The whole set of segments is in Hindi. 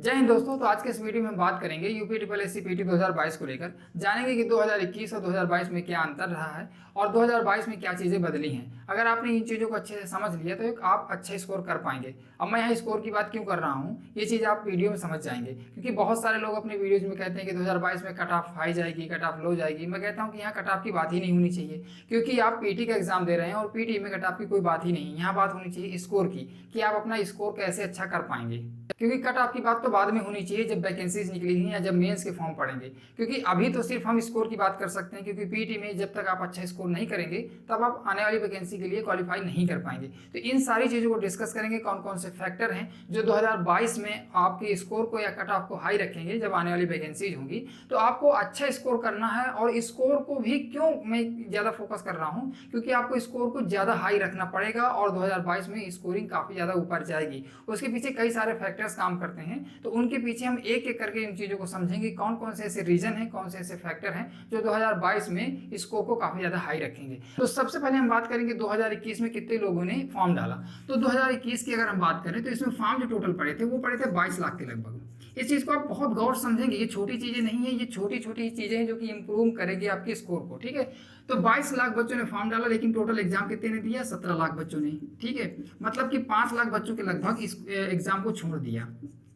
जय हिंद दोस्तों। तो आज के इस वीडियो में हम बात करेंगे UP triple S C PT 2022 को लेकर। जानेंगे कि 2021 और 2022 में क्या अंतर रहा है और 2022 में क्या चीज़ें बदली हैं। अगर आपने इन चीज़ों को अच्छे से समझ लिया तो आप अच्छा स्कोर कर पाएंगे। अब मैं यहाँ स्कोर की बात क्यों कर रहा हूँ, ये चीज़ आप वीडियो में समझ जाएंगे, क्योंकि बहुत सारे लोग अपने वीडियोज़ में कहते हैं कि 2022 में कट ऑफ हाई जाएगी, कट ऑफ लो जाएगी। मैं कहता हूँ कि यहाँ कट ऑफ की बात ही नहीं होनी चाहिए, क्योंकि आप पीटी का एग्जाम दे रहे हैं और पीटी में कट ऑफ की कोई बात ही नहीं। यहाँ बात होनी चाहिए स्कोर की, कि आप अपना स्कोर कैसे अच्छा कर पाएंगे। क्योंकि कट ऑफ की बात तो बाद में होनी चाहिए जब वैकेंसीज निकलेगी या जब मेंस के फॉर्म पड़ेंगे, क्योंकि अभी तो सिर्फ हम स्कोर की बात कर सकते हैं, क्योंकि पीटी में जब तक आप अच्छा स्कोर नहीं करेंगे तब आप आने वाली वैकेंसी के लिए क्वालिफाई नहीं कर पाएंगे। तो इन सारी चीज़ों को डिस्कस करेंगे, कौन कौन से फैक्टर हैं जो 2022 में आपके स्कोर को या कट ऑफ को हाई रखेंगे जब आने वाली वैकेंसीज होंगी। तो आपको अच्छा स्कोर करना है, और स्कोर को भी क्यों मैं ज़्यादा फोकस कर रहा हूँ, क्योंकि आपको स्कोर को ज़्यादा हाई रखना पड़ेगा और 2022 में स्कोरिंग काफ़ी ज़्यादा ऊपर जाएगी। उसके पीछे कई सारे फैक्टर्स काम करते हैं, तो उनके पीछे हम एक एक करके इन चीज़ों को समझेंगे, कौन कौन से ऐसे रीजन हैं, कौन से ऐसे फैक्टर हैं जो 2022 में स्कोर को काफ़ी ज़्यादा हाई रखेंगे। तो सबसे पहले हम बात करेंगे 2021 में कितने लोगों ने फॉर्म डाला। तो 2021 की अगर हम बात करें तो इसमें फॉर्म जो टोटल पड़े थे वो पड़े थे 22 लाख के लगभग। इस चीज़ को आप बहुत गौर समझेंगे, ये छोटी चीज़ें नहीं है, ये छोटी छोटी चीज़ें हैं जो कि इंप्रूव करेगी आपके स्कोर को। ठीक है, तो 22 लाख बच्चों ने फॉर्म डाला, लेकिन टोटल एग्जाम कितने ने दिया, 17 लाख बच्चों ने। ठीक है, मतलब कि 5 लाख बच्चों के लगभग इस एग्जाम को छोड़ दिया,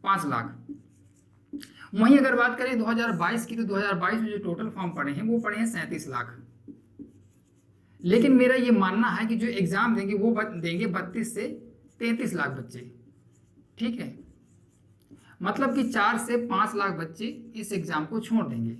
5 लाख। वहीं अगर बात करें 2022 की, तो 2022 में जो टोटल फॉर्म पड़े हैं वो पड़े हैं 37 लाख। लेकिन मेरा ये मानना है कि जो एग्जाम देंगे वो देंगे 32 से 33 लाख बच्चे। ठीक है, मतलब कि 4 से 5 लाख बच्चे इस एग्जाम को छोड़ देंगे।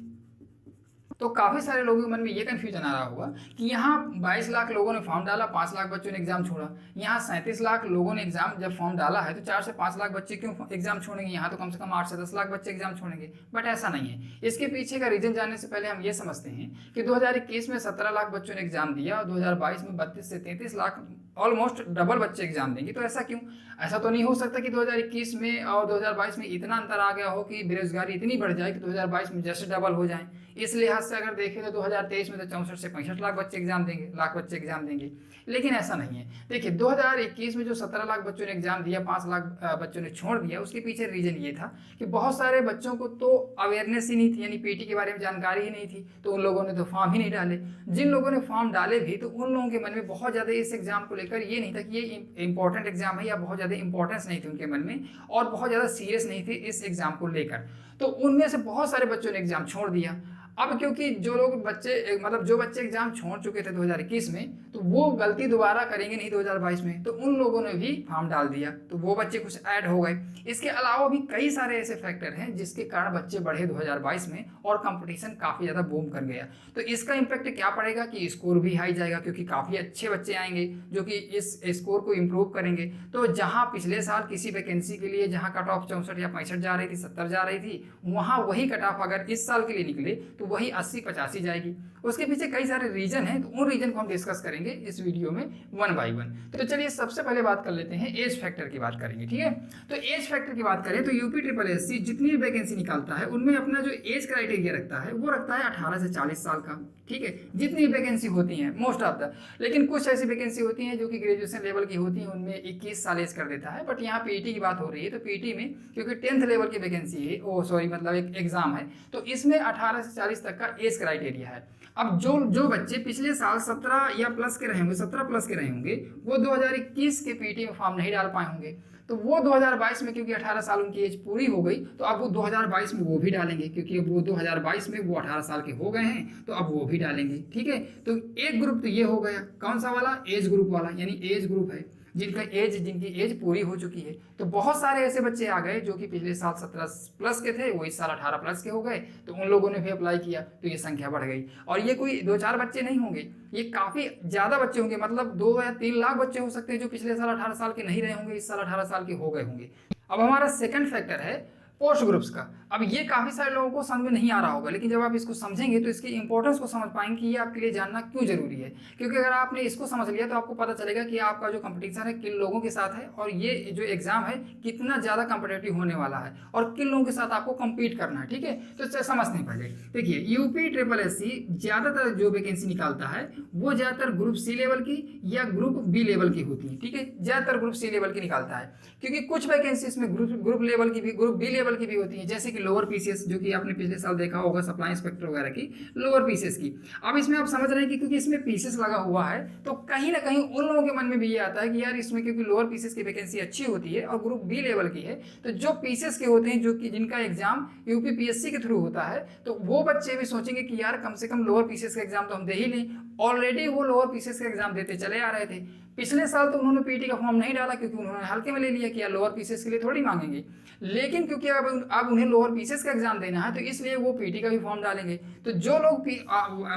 तो काफ़ी सारे लोगों के मन में ये कन्फ्यूजन आ रहा होगा कि यहाँ 22 लाख लोगों ने फॉर्म डाला, 5 लाख बच्चों ने एग्जाम छोड़ा। यहाँ 37 लाख लोगों ने एग्जाम जब फॉर्म डाला है तो 4 से 5 लाख बच्चे क्यों एग्जाम छोड़ेंगे, यहाँ तो कम से कम 8 से 10 लाख बच्चे एग्जाम छोड़ेंगे। बट ऐसा नहीं है। इसके पीछे का रीजन जानने से पहले हम ये समझते हैं कि 2021 में 17 लाख बच्चों ने एग्जाम दिया और 2022 में 32 से 33 लाख, ऑलमोस्ट डबल बच्चे एग्जाम देंगे। तो ऐसा क्यों? ऐसा तो नहीं हो सकता कि 2021 में और 2022 में इतना अंतर आ गया हो कि बेरोजगारी इतनी बढ़ जाए कि 2022 में जैसे डबल हो जाए। इस लिहाज से अगर देखें तो 2023 में तो 64 से 65 लाख बच्चे एग्जाम देंगे, लेकिन ऐसा नहीं है। देखिए 2021 में जो 17 लाख बच्चों ने एग्जाम दिया, 5 लाख बच्चों ने छोड़ दिया, उसके पीछे रीजन ये था कि बहुत सारे बच्चों को तो अवेयरनेस ही नहीं थी, यानी पीटी के बारे में जानकारी ही नहीं थी, तो उन लोगों ने तो फॉर्म ही नहीं डाले। जिन लोगों ने फॉर्म डाले भी, तो उन लोगों के मन में बहुत ज़्यादा इस एग्जाम को लेकर ये नहीं था कि ये इंपॉर्टेंट एग्जाम है, या बहुत ज़्यादा इंपॉर्टेंस नहीं थी उनके मन में, और बहुत ज़्यादा सीरियस नहीं थे इस एग्जाम को लेकर। तो उनमें से बहुत सारे बच्चों ने एग्जाम छोड़ दिया। अब क्योंकि जो बच्चे एग्जाम छोड़ चुके थे 2021 में, तो वो गलती दोबारा करेंगे नहीं 2022 में, तो उन लोगों ने भी फॉर्म डाल दिया, तो वो बच्चे कुछ ऐड हो गए। इसके अलावा भी कई सारे ऐसे फैक्टर हैं जिसके कारण बच्चे बढ़े 2022 में और कंपटीशन काफ़ी ज़्यादा बूम कर गया। तो इसका इम्पैक्ट क्या पड़ेगा कि स्कोर भी हाई जाएगा, क्योंकि काफ़ी अच्छे बच्चे आएंगे जो कि इस स्कोर को इम्प्रूव करेंगे। तो जहाँ पिछले साल किसी वैकेंसी के लिए जहाँ कट ऑफ 64 या 65 जा रही थी, 70 जा रही थी, वहाँ वही कट ऑफ अगर इस साल के लिए निकले तो वही 80-85 जाएगी। उसके पीछे कई सारे रीजन हैं, तो उन रीजन को हम डिस्कस करेंगे इस वीडियो में वन बाय वन। तो चलिए सबसे पहले बात कर लेते हैं, एज फैक्टर की बात करेंगे। ठीक है, तो एज फैक्टर की बात करें तो यूपी ट्रिपल एस सी जितनी भी वैकेंसी निकालता है उनमें अपना जो एज क्राइटेरिया रखता है वो रखता है 18 से 40 साल का। ठीक है, जितनी वैकेंसी होती हैं मोस्ट ऑफ द, लेकिन कुछ ऐसी वैकेंसी होती हैं जो कि ग्रेजुएशन लेवल की होती हैं, उनमें 21 साल एज कर देता है। बट यहाँ पीटी की बात हो रही है, तो पीटी में क्योंकि 10th लेवल की वैकेंसी है, मतलब एक एग्जाम है, तो इसमें 18 से 40 तक का एज क्राइटेरिया है। अब जो बच्चे पिछले साल 17 या प्लस के रहे होंगे, 17 प्लस के रहे होंगे, वो 2021 के पीटी में फॉर्म नहीं डाल पाए होंगे, तो वो 2022 में क्योंकि 18 साल उनकी एज पूरी हो गई, तो अब वो 2022 में वो भी डालेंगे, क्योंकि अब वो 2022 में वो 18 साल के हो गए हैं, तो अब वो भी डालेंगे। ठीक है, तो एक ग्रुप तो ये हो गया, कौन सा वाला, एज ग्रुप वाला, यानी एज ग्रुप है जिनकी एज पूरी हो चुकी है। तो बहुत सारे ऐसे बच्चे आ गए जो कि पिछले साल 17 प्लस के थे, वो इस साल 18 प्लस के हो गए, तो उन लोगों ने भी अप्लाई किया, तो ये संख्या बढ़ गई। और ये कोई 2-4 बच्चे नहीं होंगे, ये काफ़ी ज़्यादा बच्चे होंगे, मतलब 2 या 3 लाख बच्चे हो सकते हैं जो पिछले साल 18 साल के नहीं रहे होंगे, इस साल 18 साल के हो गए होंगे। अब हमारा सेकंड फैक्टर है पोस्ट ग्रुप्स का। अब ये काफ़ी सारे लोगों को समझ में नहीं आ रहा होगा, लेकिन जब आप इसको समझेंगे तो इसकी इंपॉर्टेंस को समझ पाएंगे कि ये आपके लिए जानना क्यों जरूरी है। क्योंकि अगर आपने इसको समझ लिया तो आपको पता चलेगा कि आपका जो कंपटीशन है किन लोगों के साथ है, और ये जो एग्जाम है कितना ज़्यादा कॉम्पिटेटिव होने वाला है, और किन लोगों के साथ आपको कम्पीट करना है। ठीक है, तो इससे समझते हैं पहले। देखिए यूपी ट्रिपल एस सी ज़्यादातर जो वैकेंसी निकालता है वो ज़्यादातर ग्रुप सी लेवल की या ग्रुप बी लेवल की होती है। ठीक है, ज़्यादातर ग्रुप सी लेवल की निकालता है, क्योंकि कुछ वैकेंसी इसमें ग्रुप लेवल की भी, ग्रुप बी लेवल लेवल की भी होती हैं, जैसे कि लोअर पीसीएस, जो कि आपने पिछले साल देखा होगा सप्लाई इंस्पेक्टर वगैरह की लोअर पीसीएस की। अब इसमें आप समझ रहे हैं कि क्योंकि इसमें पीसीएस लगा हुआ है तो कहीं ना कहीं उन लोगों के मन में भी ये आता है कि यार इसमें क्योंकि लोअर पीसीएस की वैकेंसी अच्छी होती है और ग्रुप बी लेवल की है, तो जो पीसीएस के होते हैं, जो कि जिनका एग्जाम यूपीपीएससी के थ्रू होता है, तो वो बच्चे भी सोचेंगे कि यार कम से कम लोअर पीसीएस का एग्जाम तो हम दे ही लें। ऑलरेडी वो लोअर पीसीएस का एग्जाम देते चले आ रहे थे। पिछले साल तो उन्होंने पीटी का फॉर्म नहीं डाला क्योंकि उन्होंने हल्के में ले लिया कि यार लोअर पीसीएस के लिए थोड़ी मांगेंगे, लेकिन क्योंकि अब उन्हें लोअर पीसीएस का एग्जाम देना है तो इसलिए वो पीटी का भी फॉर्म डालेंगे। तो जो लोग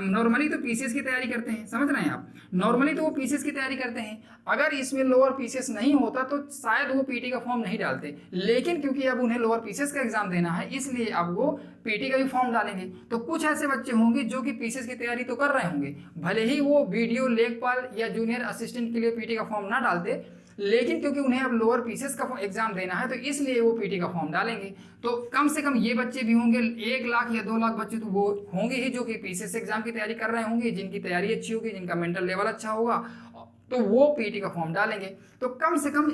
नॉर्मली तो पीसीएस की तैयारी करते हैं, समझ रहे हैं आप, नॉर्मली तो वो पीसीएस की तैयारी करते हैं, अगर इसमें लोअर पीसीएस नहीं होता तो शायद वो पीटी का फॉर्म नहीं डालते, लेकिन क्योंकि अब उन्हें लोअर पीसीएस का एग्जाम देना है इसलिए अब वो पीटी का भी फॉर्म डालेंगे। तो कुछ ऐसे बच्चे होंगे जो कि पीसीएस की तैयारी तो कर रहे होंगे, भले ही वो वीडियो लेखपाल या जूनियर असिस्टेंट के लिए पीटी का फॉर्म ना डालते, लेकिन क्योंकि उन्हें अब लोअर पीसीएस का एग्जाम देना है तो इसलिए वो पीटी का फॉर्म डालेंगे। तो कम से कम ये बच्चे भी होंगे, 1 लाख या 2 लाख बच्चे तो वो होंगे ही जो कि पीसीएस एग्जाम की तैयारी कर रहे होंगे, जिनकी तैयारी अच्छी होगी, जिनका मेंटल लेवल अच्छा होगा, तो वो पीटी का फॉर्म डालेंगे। तो कम से कम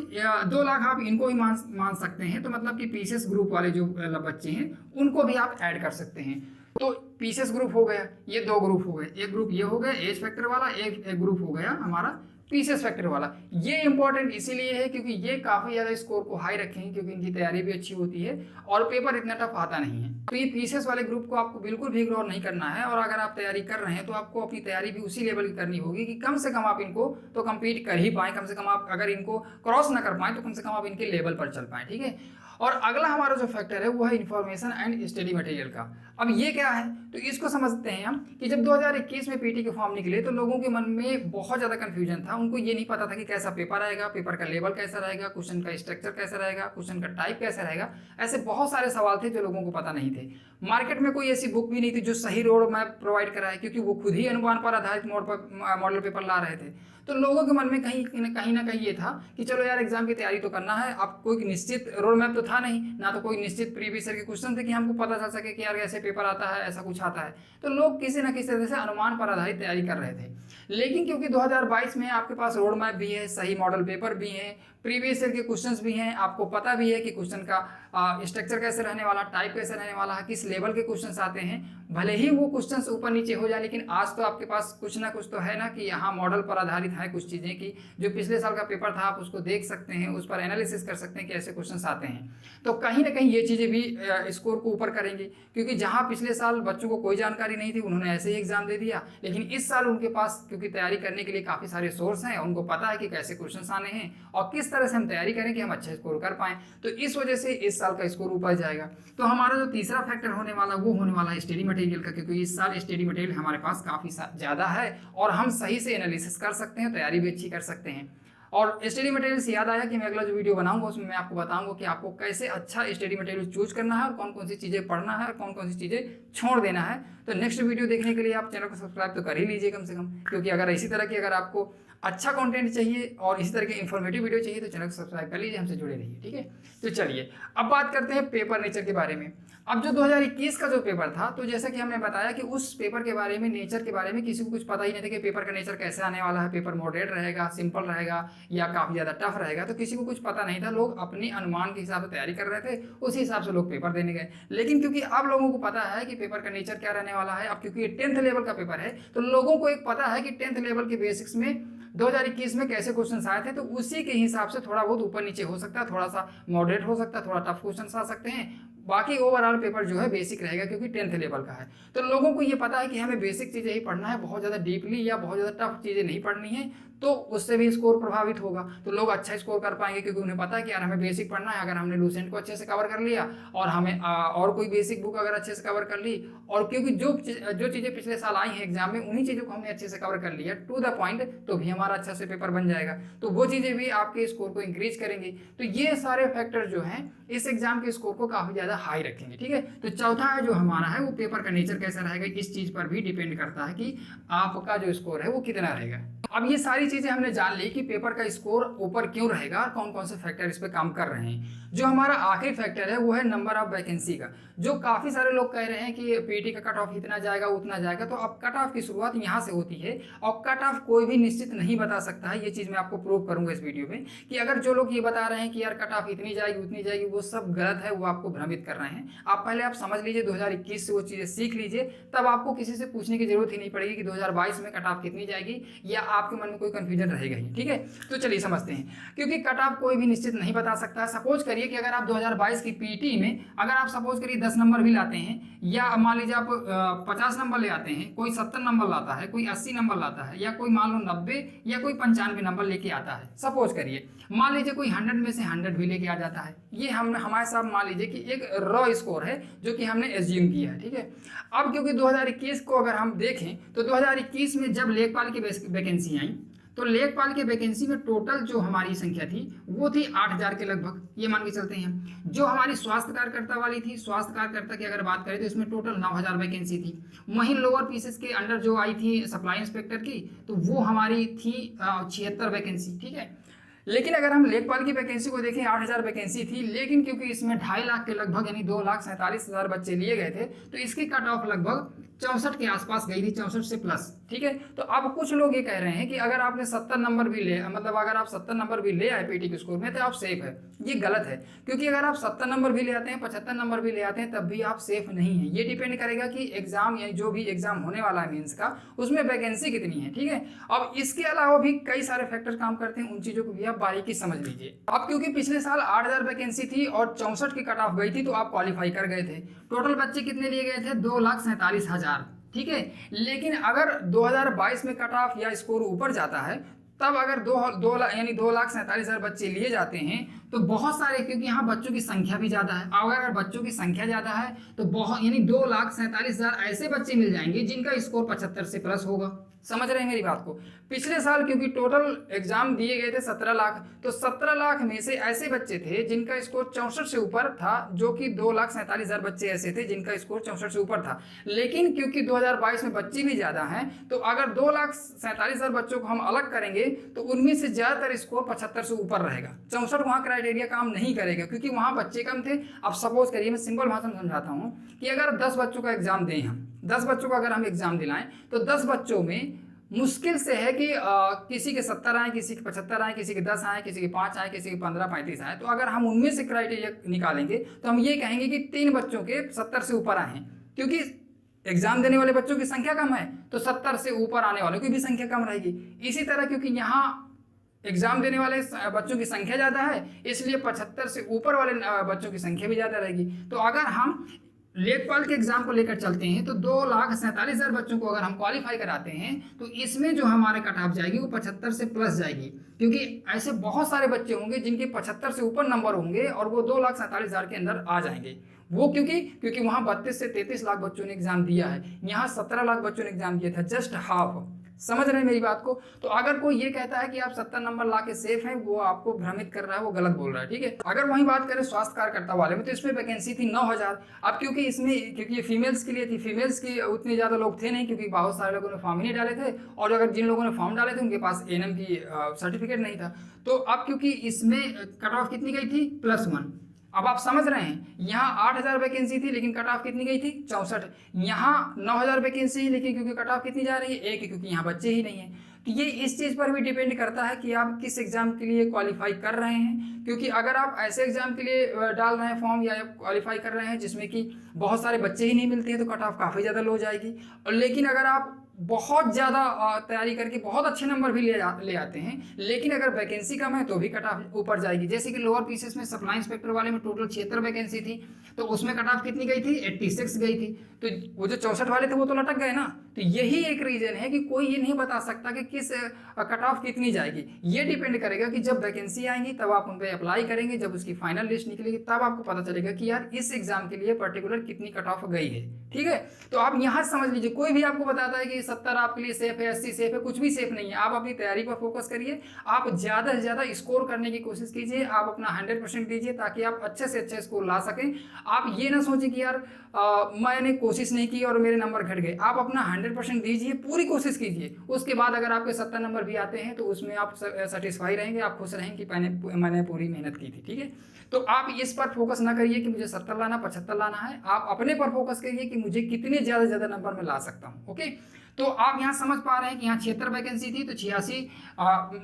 2 लाख आप इनको ही मान सकते हैं। तो मतलब कि पीसीएस ग्रुप वाले जो बच्चे हैं उनको भी आप ऐड कर सकते हैं। तो पीसीएस ग्रुप हो गया, ये 2 ग्रुप हो गए, एक ग्रुप ये हो गया एज फैक्टर वाला, एक ग्रुप हो गया हमारा पीसीएस फैक्टर वाला। ये इंपॉर्टेंट इसीलिए है क्योंकि ये काफ़ी ज़्यादा स्कोर को हाई रखेंगे क्योंकि इनकी तैयारी भी अच्छी होती है और पेपर इतना टफ आता नहीं है। तो ये पीसीएस वाले ग्रुप को आपको बिल्कुल भी इग्नोर नहीं करना है, और अगर आप तैयारी कर रहे हैं तो आपको अपनी तैयारी भी उसी लेवल की करनी होगी कि कम से कम आप इनको तो कम्पीट कर ही पाएँ, कम से कम आप अगर इनको क्रॉस ना कर पाएँ तो कम से कम आप इनके लेवल पर चल पाएँ, ठीक है। और अगला हमारा जो फैक्टर है वो है इन्फॉर्मेशन एंड स्टडी मटेरियल का। अब ये क्या है तो इसको समझते हैं हम कि जब 2021 में पीटी के फॉर्म निकले तो लोगों के मन में बहुत ज़्यादा कन्फ्यूजन था, उनको ये नहीं पता था कि कैसा पेपर आएगा, पेपर का लेवल कैसा रहेगा, क्वेश्चन का स्ट्रक्चर कैसा रहेगा, क्वेश्चन का टाइप कैसा रहेगा। ऐसे बहुत सारे सवाल थे जो लोगों को पता नहीं थे। मार्केट में कोई ऐसी बुक भी नहीं थी जो सही रोड मैप प्रोवाइड कराए, क्योंकि वो खुद ही अनुमान पर आधारित मॉडल पेपर ला रहे थे। तो लोगों के मन में कहीं ना कहीं ये था कि चलो यार एग्जाम की तैयारी तो करना है, अब कोई निश्चित रोड मैप तो था नहीं, ना तो कोई निश्चित प्रीवियस ईयर के क्वेश्चन थे कि हमको पता चल सके कि यार ऐसे पेपर आता है, ऐसा कुछ आता है। तो लोग किसी ना किसी तरह से अनुमान पर आधारित तैयारी कर रहे थे। लेकिन क्योंकि 2022 में आपके पास रोड मैप भी है, सही मॉडल पेपर भी है, प्रीवियस ईयर के क्वेश्चंस भी हैं, आपको पता भी है कि क्वेश्चन का स्ट्रक्चर कैसे रहने वाला, टाइप कैसे रहने वाला है, किस लेवल के क्वेश्चंस आते हैं। भले ही वो क्वेश्चंस ऊपर नीचे हो जाए, लेकिन आज तो आपके पास कुछ ना कुछ तो है ना कि यहाँ मॉडल पर आधारित है कुछ चीज़ें की जो पिछले साल का पेपर था आप उसको देख सकते हैं, उस पर एनालिसिस कर सकते हैं कि ऐसे क्वेश्चंस आते हैं। तो कहीं ना कहीं ये चीज़ें भी स्कोर को ऊपर करेंगी, क्योंकि जहाँ पिछले साल बच्चों को कोई जानकारी नहीं थी, उन्होंने ऐसे ही एग्जाम दे दिया, लेकिन इस साल उनके पास क्योंकि तैयारी करने के लिए काफ़ी सारे सोर्स हैं, उनको पता है कि कैसे क्वेश्चन आने हैं और किस तरह से हम तैयारी करें कि हम अच्छा स्कोर कर पाएँ। तो इस वजह से इस साल का स्कोर ऊपर जाएगा। तो हमारा जो तीसरा फैक्टर होने वाला वो होने वाला है स्टडी मटेरियल का, क्योंकि इस साल स्टडी मटेरियल हमारे पास काफ़ी ज़्यादा है और हम सही से एनालिसिस कर सकते हैं, तैयारी भी अच्छी कर सकते हैं। और स्टडी मटेरियल से याद आया कि मैं अगला जो वीडियो बनाऊंगा उसमें मैं आपको बताऊंगा कि आपको कैसे अच्छा स्टडी मटेरियल चूज करना है और कौन कौन सी चीज़ें पढ़ना है और कौन कौन सी चीज़ें छोड़ देना है। तो नेक्स्ट वीडियो देखने के लिए आप चैनल को सब्सक्राइब तो कर ही लीजिए कम से कम, क्योंकि अगर इसी तरह की अगर आपको अच्छा कंटेंट चाहिए और इसी तरह के इन्फॉर्मेटिव वीडियो चाहिए तो चैनल को सब्सक्राइब कर लीजिए, हमसे जुड़े रहिए, ठीक है। तो चलिए अब बात करते हैं पेपर नेचर के बारे में। अब जो 2021 का जो पेपर था, तो जैसा कि हमने बताया कि उस पेपर के बारे में, नेचर के बारे में किसी को कुछ पता ही नहीं था कि पेपर का नेचर कैसे आने वाला है, पेपर मॉडरेट रहेगा, सिंपल रहेगा या काफ़ी ज़्यादा टफ रहेगा, तो किसी को कुछ पता नहीं था। लोग अपने अनुमान के हिसाब से तैयारी कर रहे थे, उसी हिसाब से लोग पेपर देने गए। लेकिन क्योंकि अब लोगों को पता है कि पेपर का नेचर क्या रहने वाला है, अब क्योंकि ये 10th लेवल का पेपर है, तो लोगों को एक पता है कि 10th लेवल के बेसिक्स में 2021 में कैसे क्वेश्चन आए थे, तो उसी के हिसाब से थोड़ा बहुत ऊपर नीचे हो सकता है, थोड़ा सा मॉडरेट हो सकता है, थोड़ा टफ क्वेश्चन आ सकते हैं, बाकी ओवरऑल पेपर जो है बेसिक रहेगा क्योंकि 10th लेवल का है। तो लोगों को ये पता है कि हमें बेसिक चीज़ें ही पढ़ना है, बहुत ज़्यादा डीपली या बहुत ज़्यादा टफ चीज़ें नहीं पढ़नी है, तो उससे भी स्कोर प्रभावित होगा। तो लोग अच्छा स्कोर कर पाएंगे क्योंकि उन्हें पता है कि यार हमें बेसिक पढ़ना है। अगर हमने लूसेंट को अच्छे से कवर कर लिया और हमें और कोई बेसिक बुक अगर अच्छे से कवर कर ली, और क्योंकि जो चीज़ें पिछले साल आई हैं एग्जाम में उन्हीं चीज़ों को हमने अच्छे से कवर कर लिया टू द पॉइंट, तो भी हमारा अच्छा से पेपर बन जाएगा। तो वो चीज़ें भी आपके स्कोर को इंक्रीज करेंगी। तो ये सारे फैक्टर जो हैं इस एग्जाम के स्कोर को काफ़ी ज़्यादा हाई रखेंगे, ठीक है। तो चौथा है जो हमारा है वो पेपर का नेचर कैसा रहेगा, इस चीज़ पर भी डिपेंड करता है कि आपका जो स्कोर है वो कितना रहेगा। अब ये सारी सारी चीजें हमने जान ली कि पेपर का स्कोर ऊपर क्यों रहेगा और कौन कौन से फैक्टर इस पे काम कर रहे हैं। जो हमारा आखिरी फैक्टर है वो है नंबर ऑफ वैकेंसी का। जो काफी सारे लोग कह रहे हैं कि पीटी का कट ऑफ इतना जाएगा उतना जाएगा, तो अब कट ऑफ की शुरुआत यहाँ से होती है और कट ऑफ कोई भी निश्चित नहीं बता सकता है। ये चीज मैं आपको प्रूव करूंगा इस वीडियो में कि अगर जो लोग ये बता रहे हैं कि यार कट ऑफ इतनी जाएगी उतनी जाएगी, वो सब गलत है, वो आपको भ्रमित कर रहे हैं। आप पहले आप समझ लीजिए 2021 से वो चीजें सीख लीजिए, तब आपको किसी से पूछने की जरूरत ही नहीं पड़ेगी कि 2022 में कट ऑफ कितनी जाएगी या आपके मन में कोई कंफ्यूजन रहेगा ही। ठीक है, तो चलिए समझते हैं। क्योंकि कट ऑफ कोई भी निश्चित नहीं बता सकता। सपोज करिए कि अगर आप 2022 की पीटी में अगर आप सपोज करिए 10 नंबर भी लाते हैं, या मान लीजिए आप 50 नंबर ले आते हैं, कोई 70 नंबर लाता है, कोई 80 नंबर लाता है, या कोई मान लो 90 या कोई 95 नंबर लेके आता है। सपोज करिए मान लीजिए कोई 100 में से 100 भी लेके आ जाता है। ये हम हमारे साथ मान लीजिए कि एक रॉ स्कोर है जो कि हमने एज्यूम किया है। ठीक है, अब क्योंकि 2021 को अगर हम देखें तो 2021 में जब लेखपाल की वैकेंसी आई तो लेखपाल के वैकेंसी में टोटल जो हमारी संख्या थी वो थी 8000 के लगभग, ये मान के चलते हैं। जो हमारी स्वास्थ्य कार्यकर्ता वाली थी, स्वास्थ्य कार्यकर्ता की अगर बात करें तो इसमें टोटल 9000 वैकेंसी थी। वहीं लोअर पीसेस के अंडर जो आई थी सप्लाई इंस्पेक्टर की, तो वो हमारी थी 76 वैकेंसी। ठीक है, लेकिन अगर हम लेखपाल की वैकेंसी को देखें 8000 वैकेंसी थी, लेकिन क्योंकि इसमें 2.5 लाख के लगभग यानी 2,47,000 बच्चे लिए गए थे, तो इसकी कट ऑफ लगभग 64 के आसपास गई थी, 64 से प्लस। ठीक है, तो अब कुछ लोग ये कह रहे हैं कि अगर आपने 70 नंबर भी ले, मतलब अगर आप 70 नंबर भी ले आए पीटी के स्कोर में तो आप सेफ है। ये गलत है, क्योंकि अगर आप 70 नंबर भी ले आते हैं, 75 नंबर भी ले आते हैं, तब भी आप सेफ नहीं है। ये डिपेंड करेगा कि एग्जाम या जो भी एग्जाम होने वाला है मेंस का, उसमें वैकेंसी कितनी है। ठीक है, अब इसके अलावा भी कई सारे फैक्टर काम करते हैं, उन चीजों को भी आप बारीकी समझ लीजिए। अब क्योंकि पिछले साल 8000 वैकेंसी थी और 64 की कट ऑफ गई थी, तो आप क्वालिफाई कर गए थे। टोटल बच्चे कितने लिए गए थे? 2,47,000। ठीक है, लेकिन अगर 2022 में कट ऑफ या स्कोर ऊपर जाता है, तब अगर 2,47,000 बच्चे लिए जाते हैं तो बहुत सारे, क्योंकि यहाँ बच्चों की संख्या भी ज़्यादा है, और अगर बच्चों की संख्या ज़्यादा है तो बहुत यानी 2,47,000 ऐसे बच्चे मिल जाएंगे जिनका स्कोर 75 से प्लस होगा। समझ रहे हैं मेरी बात को? पिछले साल क्योंकि टोटल एग्जाम दिए गए थे 17 लाख, तो 17 लाख में से ऐसे बच्चे थे जिनका स्कोर 64 से ऊपर था, जो कि 2,47,000 बच्चे ऐसे थे जिनका स्कोर 64 से ऊपर था। लेकिन क्योंकि 2022 में बच्चे भी ज़्यादा हैं, तो अगर 2,47,000 बच्चों को हम अलग करेंगे तो उनमें से ज़्यादातर स्कोर 75 से ऊपर रहेगा। 64 वहाँ क्राइटेरिया काम नहीं करेगा क्योंकि वहाँ बच्चे कम थे। अब सपोज करिए, मैं सिंपल भाषा में समझाता हूँ कि अगर 10 बच्चों का एग्जाम दें, हम 10 बच्चों का अगर हम एग्जाम दिलाएं, तो 10 बच्चों में मुश्किल से है कि किसी के 70 आए, किसी के 75 आए, किसी के 10 आए, किसी के 5 आए, किसी के 15-35 आए। तो अगर हम उनमें से क्राइटेरिया निकालेंगे तो हम ये कहेंगे कि 3 बच्चों के 70 से ऊपर आए हैं, क्योंकि एग्जाम देने वाले बच्चों की संख्या कम है, तो 70 से ऊपर आने वालों की भी संख्या कम रहेगी। इसी तरह क्योंकि यहाँ एग्जाम देने वाले बच्चों की संख्या ज़्यादा है, इसलिए 75 से ऊपर वाले बच्चों की संख्या भी ज़्यादा रहेगी। तो अगर हम लेखपाल के एग्जाम को लेकर चलते हैं तो 2,47,000 बच्चों को अगर हम क्वालिफाई कराते हैं तो इसमें जो हमारे कट ऑफ जाएगी वो 75 से प्लस जाएगी, क्योंकि ऐसे बहुत सारे बच्चे होंगे जिनके 75 से ऊपर नंबर होंगे और वो 2,47,000 के अंदर आ जाएंगे। वो क्योंकि वहाँ 32 से 33 लाख बच्चों ने एग्जाम दिया है, यहाँ 17 लाख बच्चों ने एग्जाम दिया था, जस्ट हाफ। समझ रहे हैं मेरी बात को? तो अगर कोई ये कहता है कि आप 70 नंबर ला के सेफ हैं, वो आपको भ्रमित कर रहा है, वो गलत बोल रहा है। ठीक है, अगर वहीं बात करें स्वास्थ्य कार्यकर्ता वाले में, तो इसमें वैकेंसी थी 9000। अब क्योंकि ये फीमेल्स के लिए थी, फीमेल्स की उतने ज़्यादा लोग थे नहीं, क्योंकि बहुत सारे लोगों ने फॉर्म ही नहीं डाले थे, और अगर जिन लोगों ने फॉर्म डाले थे उनके पास एएनएम की सर्टिफिकेट नहीं था। तो अब क्योंकि इसमें कट ऑफ कितनी गई थी? +1। अब आप समझ रहे हैं, यहाँ 8000 वैकेंसी थी लेकिन कट ऑफ कितनी गई थी? 64। यहाँ 9000 वैकेंसी है लेकिन क्योंकि कट ऑफ कितनी जा रही है? 1, क्योंकि यहाँ बच्चे ही नहीं है। तो ये इस चीज़ पर भी डिपेंड करता है कि आप किस एग्जाम के लिए क्वालिफाई कर रहे हैं, क्योंकि अगर आप ऐसे एग्जाम के लिए डाल रहे हैं फॉर्म या क्वालिफाई कर रहे हैं जिसमें कि बहुत सारे बच्चे ही नहीं मिलते हैं, तो कट ऑफ काफ़ी ज़्यादा लो जाएगी। और लेकिन अगर आप बहुत ज़्यादा तैयारी करके बहुत अच्छे नंबर भी ले आते हैं, लेकिन अगर वैकेंसी कम है तो भी कट ऑफ ऊपर जाएगी। जैसे कि लोअर पीसेस में सप्लाई इंस्पेक्टर वाले में टोटल 76 वैकेंसी थी, तो उसमें कट ऑफ कितनी गई थी? 86 गई थी। तो वो जो 64 वाले थे वो तो लटक गए ना। तो यही एक रीजन है कि कोई ये नहीं बता सकता कि किस कट ऑफ कितनी जाएगी। ये डिपेंड करेगा कि जब वैकेंसी आएंगी तब आप उन पर अप्लाई करेंगे, जब उसकी फाइनल लिस्ट निकलेगी तब आपको पता चलेगा कि यार इस एग्जाम के लिए पर्टिकुलर कितनी कट ऑफ गई है। ठीक है, तो आप यहाँ समझ लीजिए, कोई भी आपको बताता है कि 70 आपके लिए सेफ है, 80 सेफ है, कुछ भी सेफ नहीं है। आप अपनी तैयारी पर फोकस करिए, आप ज़्यादा से ज़्यादा स्कोर करने की कोशिश कीजिए, आप अपना 100% दीजिए ताकि आप अच्छे से अच्छे स्कोर ला सकें। आप ये ना सोचें कि यार मैंने कोशिश नहीं की और मेरे नंबर घट गए। आप अपना 100% दीजिए, पूरी कोशिश कीजिए। उसके बाद अगर आपके 70 नंबर भी आते हैं तो उसमें आप सेटिस्फाई रहेंगे, आप खुश रहेंगे कि मैंने पूरी मेहनत की थी, ठीक है। तो आप इस पर फोकस ना करिए कि मुझे 70 लाना, 75 लाना है। आप अपने पर फोकस करिए कि मुझे कितने ज़्यादा से ज़्यादा नंबर में ला सकता हूँ। ओके, तो आप यहाँ समझ पा रहे हैं कि यहाँ 76 वैकेंसी थी तो 86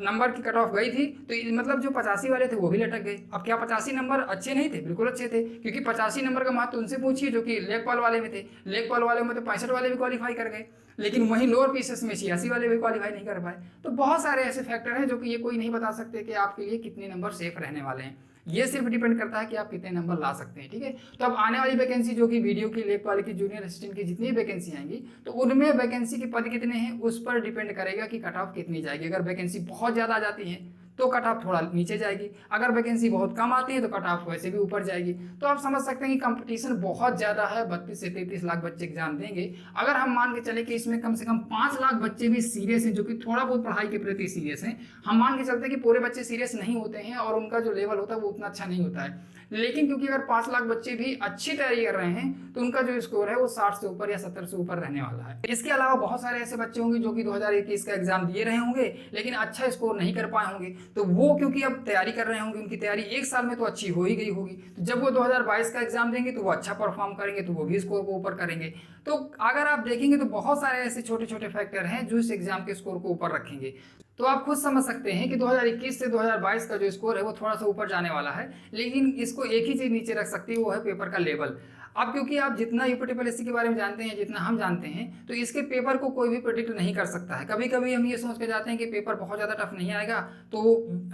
नंबर की कट ऑफ गई थी, तो मतलब जो 85 वाले थे वो भी लटक गए। अब क्या 85 नंबर अच्छे नहीं थे? बिल्कुल अच्छे थे, क्योंकि 85 नंबर का महत्व उनसे पूछिए जो कि लेखपाल वाले में थे। लेखपाल वाले में तो 65 वाले भी क्वालिफाई कर गए, लेकिन वहीं लोअर पीसेस में 86 वाले भी क्वालिफाई नहीं कर पाए। तो बहुत सारे ऐसे फैक्टर हैं जो कि ये कोई नहीं बता सकते कि आपके लिए कितने नंबर सेफ रहने वाले हैं। ये सिर्फ डिपेंड करता है कि आप कितने नंबर ला सकते हैं, ठीक है। तो अब आने वाली वैकेंसी जो कि वीडियो की, लेखपाल की, जूनियर असिस्टेंट की जितनी वैकेंसी आएंगी तो उनमें वैकेंसी के पद कितने हैं उस पर डिपेंड करेगा कि कट ऑफ कितनी जाएगी। अगर वैकेंसी बहुत ज़्यादा आ जाती है तो कट ऑफ थोड़ा नीचे जाएगी, अगर वैकेंसी बहुत कम आती है तो कट ऑफ वैसे भी ऊपर जाएगी। तो आप समझ सकते हैं कि कंपटीशन बहुत ज़्यादा है। 32 से 33 लाख बच्चे एग्जाम देंगे। अगर हम मान के चले कि इसमें कम से कम 5 लाख बच्चे भी सीरियस हैं, जो कि थोड़ा बहुत पढ़ाई के प्रति सीरियस हैं, हम मान के चलते हैं कि पूरे बच्चे सीरियस नहीं होते हैं और उनका जो लेवल होता है वो उतना अच्छा नहीं होता है, लेकिन क्योंकि अगर 5 लाख बच्चे भी अच्छी तैयारी कर रहे हैं तो उनका जो स्कोर है वो 60 से ऊपर या 70 से ऊपर रहने वाला है। इसके अलावा बहुत सारे ऐसे बच्चे होंगे जो कि 2021 का एग्जाम दिए रहे होंगे लेकिन अच्छा स्कोर नहीं कर पाए होंगे, तो वो क्योंकि अब तैयारी कर रहे होंगे, उनकी तैयारी एक साल में तो अच्छी हो ही गई होगी, तो जब वो 2022 का एग्जाम देंगे तो वो अच्छा परफॉर्म करेंगे, तो वो भी स्कोर को ऊपर करेंगे। तो अगर आप देखेंगे तो बहुत सारे ऐसे छोटे छोटे फैक्टर हैं जो इस एग्जाम के स्कोर को ऊपर रखेंगे। तो आप खुद समझ सकते हैं कि 2021 से 2022 का जो स्कोर है वो थोड़ा सा ऊपर जाने वाला है, लेकिन इसको एक ही चीज़ नीचे रख सकती है, वो है पेपर का लेवल। अब क्योंकि आप जितना यूपीटीपीएससी के बारे में जानते हैं, जितना हम जानते हैं, तो इसके पेपर को कोई भी प्रेडिक्ट नहीं कर सकता है। कभी कभी हम ये सोच के जाते हैं कि पेपर बहुत ज़्यादा टफ नहीं आएगा तो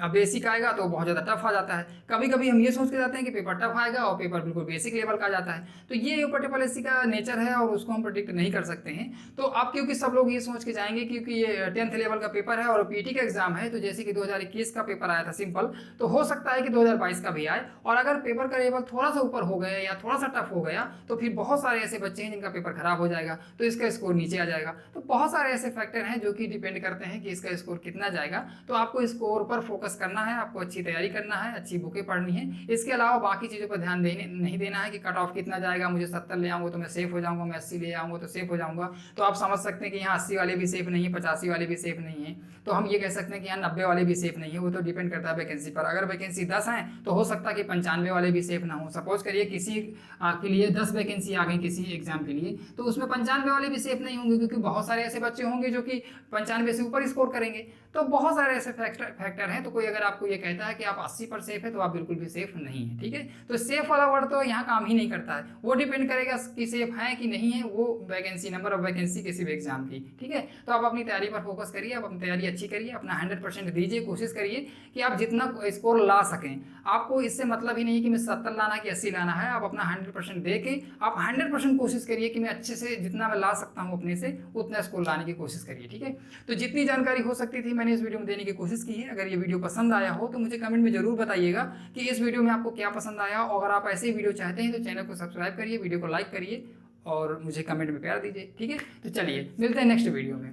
बेसिक आएगा तो बहुत ज़्यादा टफ आ जाता है। कभी कभी हम ये सोच के जाते हैं कि पेपर टफ आएगा और पेपर बिल्कुल बेसिक लेवल का आ जाता है। तो ये यूपीटीपीएससी का नेचर है और उसको हम प्रेडिक्ट नहीं कर सकते हैं। तो अब क्योंकि सब लोग ये सोच के जाएंगे क्योंकि ये 10th लेवल का पेपर है और पीटी का एग्जाम है, तो जैसे कि 2021 का पेपर आया था सिंपल, तो हो सकता है कि 2022 का भी आए, और अगर पेपर का लेवल थोड़ा सा ऊपर हो गया या थोड़ा सा टफ हो गया तो फिर बहुत सारे ऐसे बच्चे हैं जिनका पेपर खराब हो जाएगा तो इसका स्कोर नीचे आ जाएगा। तो बहुत सारे ऐसे फैक्टर हैं जो कि डिपेंड करते हैं कि इसका स्कोर कितना जाएगा। तो आपको स्कोर पर फोकस करना है, आपको अच्छी तैयारी करना है, अच्छी बुकें पढ़नी है। इसके अलावा बाकी चीज़ों पर ध्यान नहीं देना है कि कट ऑफ कितना जाएगा, मुझे 70 ले आऊँगा तो मैं सेफ हो जाऊँगा, मैं 80 ले आऊँगा तो सेफ हो जाऊँगा। तो आप समझ सकते हैं कि यहाँ 80 वाले भी सेफ नहीं है, 85 वाले भी सेफ नहीं है, तो हम ये कह सकते हैं कि यहाँ 90 वाले भी सेफ नहीं है। वो तो डिपेंड करता है वैकेंसी पर। अगर वैकेंसी 10 है तो हो सकता है कि 95 वाले भी सेफ ना हो। सपोज करिए किसी के लिए 10 वैकेंसी आ गई किसी एग्जाम के लिए, तो उसमें 95 वाले भी सेफ नहीं होंगे, क्योंकि बहुत सारे ऐसे बच्चे होंगे जो कि 95 से ऊपर स्कोर करेंगे। तो बहुत सारे ऐसे फैक्टर हैं। तो कोई अगर आपको ये कहता है कि आप 80 पर सेफ है तो आप बिल्कुल भी सेफ नहीं है, ठीक है। तो सेफ वाला वर्ड तो यहाँ काम ही नहीं करता है। वो डिपेंड करेगा कि सेफ है कि नहीं है, वो वैकेंसी, नंबर ऑफ वैकेंसी किसी भी एग्जाम की, ठीक है। तो आप अपनी तैयारी पर फोकस करिए, आप अपनी तैयारी अच्छी करिए, अपना 100% दीजिए, कोशिश करिए कि आप जितना स्कोर ला सकें। आपको इससे मतलब ही नहीं कि मैं 70 लाना कि 80 लाना है, आप अपना 100% दे के आप 100% कोशिश करिए कि मैं अच्छे से जितना मैं ला सकता हूँ अपने से उतना स्कोर लाने की कोशिश करिए, ठीक है। तो जितनी जानकारी हो सकती थी मैंने इस वीडियो में देने की कोशिश की है। अगर ये वीडियो पसंद आया हो तो मुझे कमेंट में जरूर बताइएगा कि इस वीडियो में आपको क्या पसंद आया, और अगर आप ऐसे वीडियो चाहते हैं तो चैनल को सब्सक्राइब करिए, वीडियो को लाइक करिए और मुझे कमेंट में प्यार दीजिए, ठीक है। तो चलिए मिलते हैं नेक्स्ट वीडियो में।